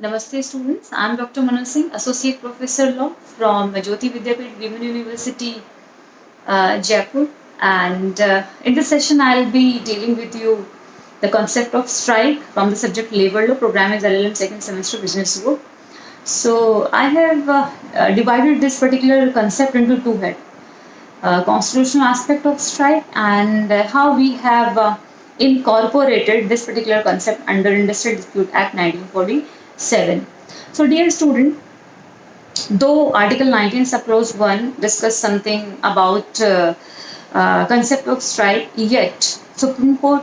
Namaste students, I am Dr. Manoj Singh, Associate Professor Law from Jyoti Vidyapeeth Women University, Jaipur. And in this session, I will be dealing with you the concept of strike from the subject Labor Law, Program is LLM second semester business law. So I have divided this particular concept into two heads. Constitutional aspect of strike and how we have incorporated this particular concept under Industrial Dispute Act 1947. So dear student, though Article 19 sub clause 1 discuss something about concept of strike, yet Supreme Court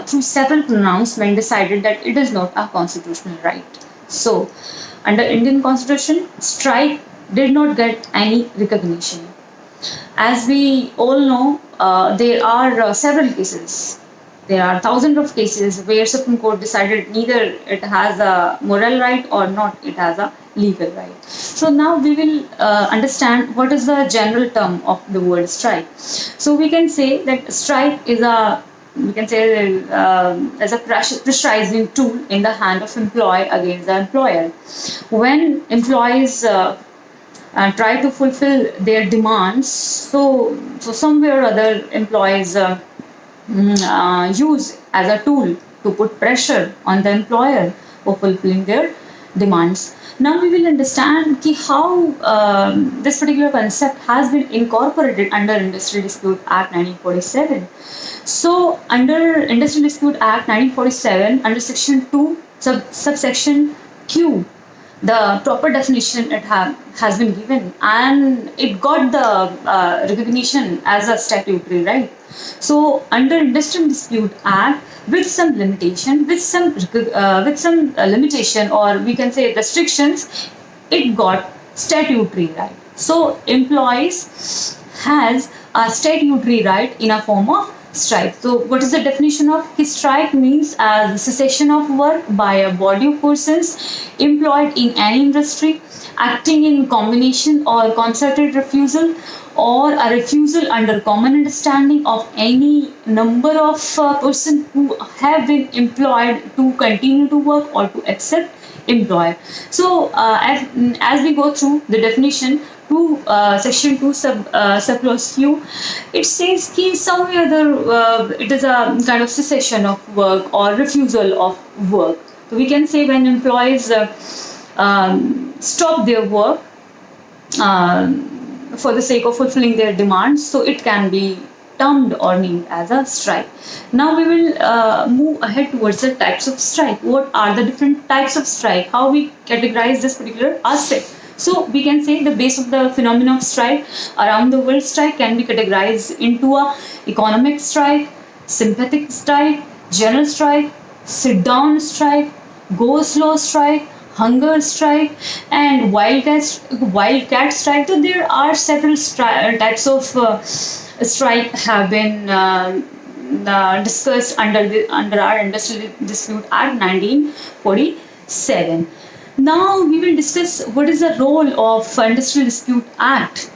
through several pronouncements decided that it is not a constitutional right. So under Indian Constitution, strike did not get any recognition. As we all know, there are several cases. There are thousands of cases where Supreme Court decided neither it has a moral right or not it has a legal right. So now we will understand what is the general term of the word strike. So we can say that strike is as a pressurizing tool in the hand of employee against the employer. When employees try to fulfill their demands. So somewhere or other, employees use as a tool to put pressure on the employer for fulfilling their demands. Now we will understand how this particular concept has been incorporated under Industrial Dispute Act 1947. So under Industrial Dispute Act 1947, under Section 2, subsection Q, the proper definition has been given and it got the recognition as a statutory right. So under Industrial Dispute Act, with some limitation, limitation, or we can say restrictions, it got statutory right. So employees has a statutory right in a form of strike. So what is the definition of strike? Means as cessation of work by a body of persons employed in any industry acting in combination or concerted refusal or a refusal under common understanding of any number of persons who have been employed to continue to work or to accept employer. So as we go through the definition, to section 2 sub clause Q, it says कि somewhere other it is a kind of cessation of work or refusal of work. So we can say when employees stop their work for the sake of fulfilling their demands, so it can be termed or named as a strike. Now we will move ahead towards the types of strike. What are the different types of strike? How we categorize this particular aspect? So we can say the base of the phenomenon of strike around the world strike can be categorized into a economic strike, sympathetic strike, general strike, sit down strike, go slow strike, hunger strike, and wildcat strike. So there are several types of strike have been discussed under our Industrial Dispute Act 1947. Now we will discuss what is the role of Industrial Dispute Act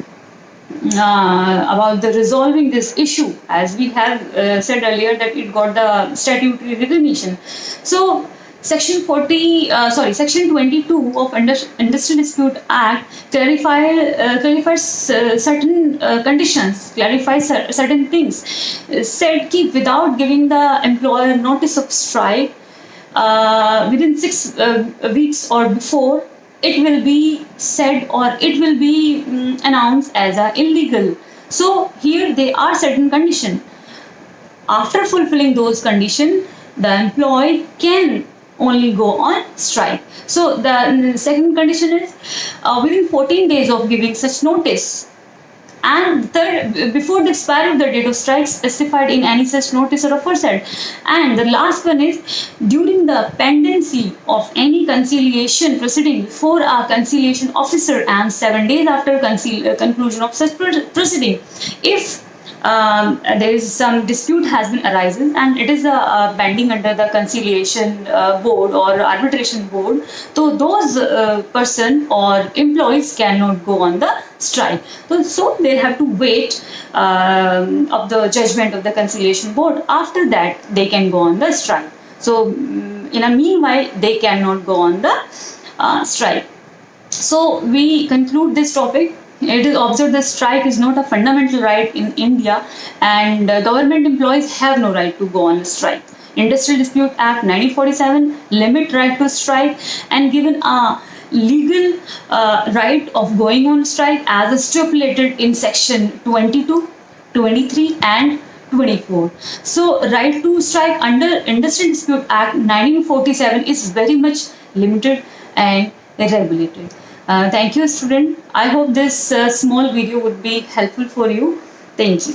about the resolving this issue, as we have said earlier that it got the statutory recognition. So Section 22 of Industrial Dispute Act clarifies certain conditions, clarifies certain things. Said कि without giving the employer notice of strike within 6 weeks or before, it will be said or it will be announced as illegal. So here there are certain conditions. After fulfilling those conditions, the employee can only go on strike. So the second condition is within 14 days of giving such notice, and third, before the expiry of the date of strike specified in any such notice or aforesaid. And the last one is during the pendency of any conciliation proceeding before a conciliation officer and 7 days after conclusion of such proceeding. If there is some dispute has been arisen and it is pending under the conciliation board or arbitration board, so those person or employees cannot go on the strike. So they have to wait of the judgment of the conciliation board. After that they can go on the strike. So in a meanwhile they cannot go on the strike. So we conclude this topic. It is observed that strike is not a fundamental right in India, and government employees have no right to go on strike. Industrial Dispute Act 1947 limit right to strike and given a legal right of going on strike as stipulated in section 22, 23 and 24. So right to strike under Industrial Dispute Act 1947 is very much limited and regulated. Thank you, student. I hope this small video would be helpful for you. Thank you.